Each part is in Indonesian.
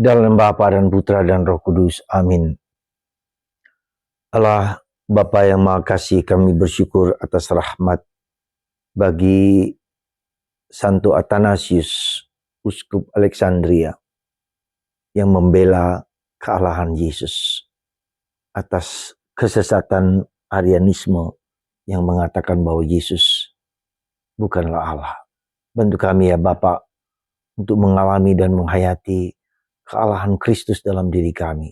Dalam Bapa dan Putra dan Roh Kudus. Amin. Allah Bapa yang Maha Kasih, kami bersyukur atas rahmat bagi Santo Athanasius, Uskup Alexandria, yang membela kealahan Yesus atas kesesatan Arianisme yang mengatakan bahwa Yesus bukanlah Allah. Bantu kami ya Bapa untuk mengalami dan menghayati kealahan Kristus dalam diri kami,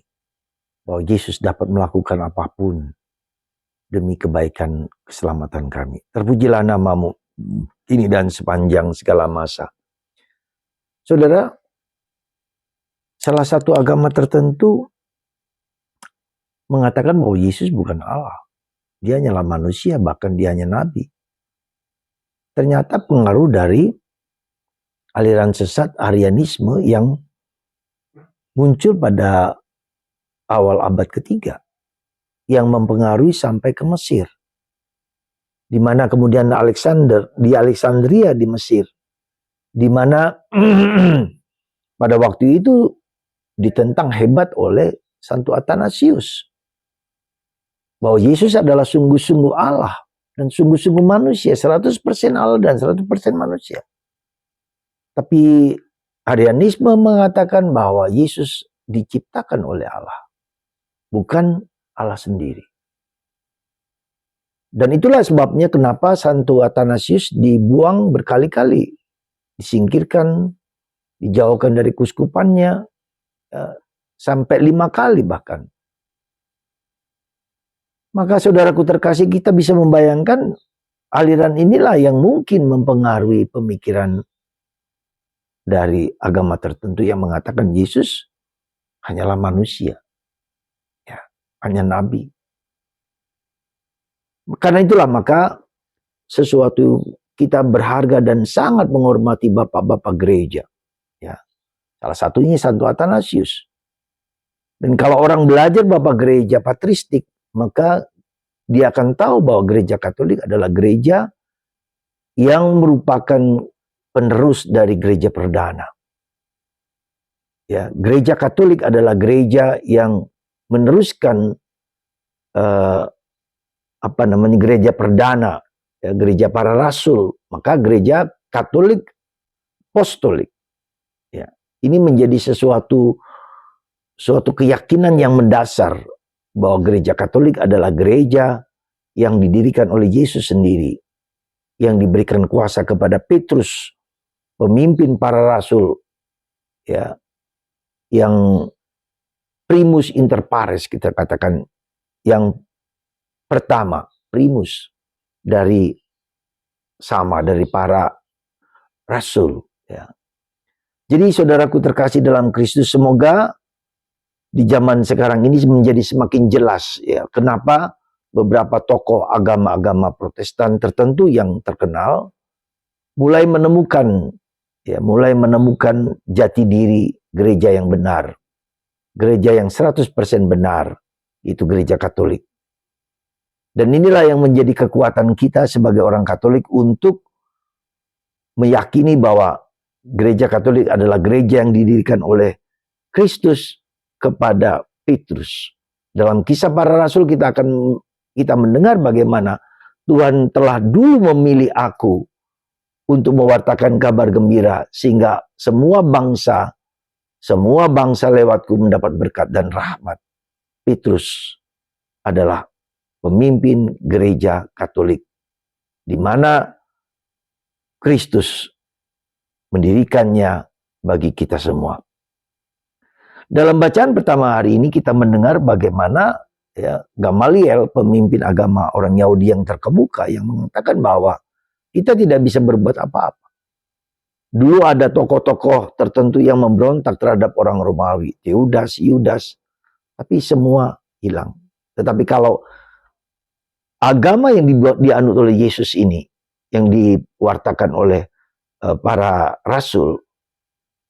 bahwa Yesus dapat melakukan apapun demi kebaikan keselamatan kami. Terpujilah namamu kini dan sepanjang segala masa. Saudara, salah satu agama tertentu mengatakan bahwa Yesus bukan Allah. Dia hanyalah manusia, bahkan dia hanya nabi. Ternyata pengaruh dari aliran sesat Arianisme yang muncul pada awal abad ketiga, yang mempengaruhi sampai ke Mesir, di mana kemudian di Alexandria di Mesir, di mana pada waktu itu ditentang hebat oleh Santo Athanasius bahwa Yesus adalah sungguh-sungguh Allah dan sungguh-sungguh manusia, 100% Allah dan 100% manusia. Tapi Arianisme mengatakan bahwa Yesus diciptakan oleh Allah, bukan Allah sendiri. Dan itulah sebabnya kenapa Santo Athanasius dibuang berkali-kali, disingkirkan, dijauhkan dari kuskupannya, sampai 5 kali bahkan. Maka saudaraku terkasih, kita bisa membayangkan aliran inilah yang mungkin mempengaruhi pemikiran dari agama tertentu yang mengatakan Yesus hanyalah manusia, ya, hanya nabi. Karena itulah maka sesuatu kita berharga dan sangat menghormati bapak-bapak gereja. Ya. Salah satunya Santo Athanasius. Dan kalau orang belajar bapak gereja patristik, maka dia akan tahu bahwa gereja Katolik adalah gereja yang merupakan penerus dari gereja perdana. Ya, gereja Katolik adalah gereja yang meneruskan gereja perdana, ya, gereja para rasul. Maka gereja Katolik apostolik. Ya, ini menjadi suatu keyakinan yang mendasar bahwa gereja Katolik adalah gereja yang didirikan oleh Yesus sendiri, yang diberikan kuasa kepada Petrus, pemimpin para rasul, ya, yang primus inter pares, kita katakan, yang pertama, primus dari para rasul. Ya. Jadi saudaraku terkasih dalam Kristus, semoga di zaman sekarang ini menjadi semakin jelas, ya, kenapa beberapa tokoh agama-agama Protestan tertentu yang terkenal mulai menemukan jati diri gereja yang benar, gereja yang 100% benar, itu gereja Katolik. Dan inilah yang menjadi kekuatan kita sebagai orang Katolik untuk meyakini bahwa gereja Katolik adalah gereja yang didirikan oleh Kristus kepada Petrus. Dalam Kisah Para Rasul kita mendengar bagaimana Tuhan telah dulu memilih aku untuk mewartakan kabar gembira sehingga semua bangsa lewatku mendapat berkat dan rahmat. Petrus adalah pemimpin gereja Katolik, di mana Kristus mendirikannya bagi kita semua. Dalam bacaan pertama hari ini kita mendengar bagaimana, ya, Gamaliel, pemimpin agama orang Yahudi yang terkemuka, yang mengatakan bahwa kita tidak bisa berbuat apa-apa. Dulu ada tokoh-tokoh tertentu yang memberontak terhadap orang Romawi, Teudas, Yudas, tapi semua hilang. Tetapi kalau agama yang dianut oleh Yesus ini, yang diwartakan oleh para rasul,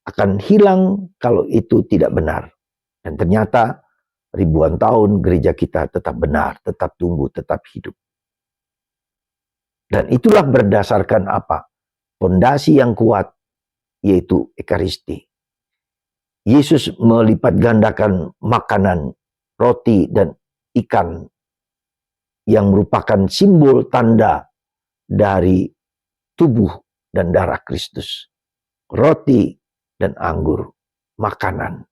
akan hilang kalau itu tidak benar. Dan ternyata ribuan tahun gereja kita tetap benar, tetap tumbuh, tetap hidup. Dan itulah berdasarkan apa? Fondasi yang kuat, yaitu Ekaristi, Yesus melipat gandakan makanan, roti dan ikan yang merupakan simbol tanda dari tubuh dan darah Kristus. Roti dan anggur, makanan.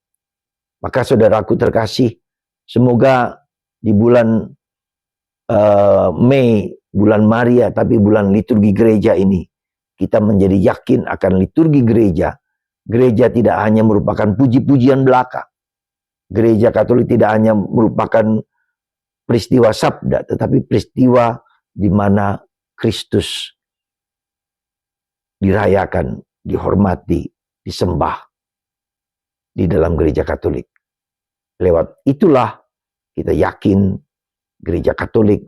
Maka saudaraku terkasih, semoga di bulan Mei, bulan Maria, tapi bulan liturgi gereja ini, kita menjadi yakin akan liturgi gereja. Gereja tidak hanya merupakan puji-pujian belaka. Gereja Katolik tidak hanya merupakan peristiwa sabda, tetapi peristiwa di mana Kristus dirayakan, dihormati, disembah di dalam gereja Katolik. Lewat itulah kita yakin gereja Katolik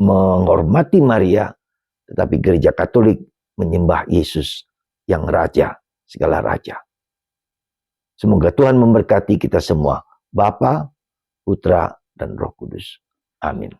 menghormati Maria, tetapi gereja Katolik menyembah Yesus yang Raja, segala Raja. Semoga Tuhan memberkati kita semua, Bapa, Putra, dan Roh Kudus. Amin.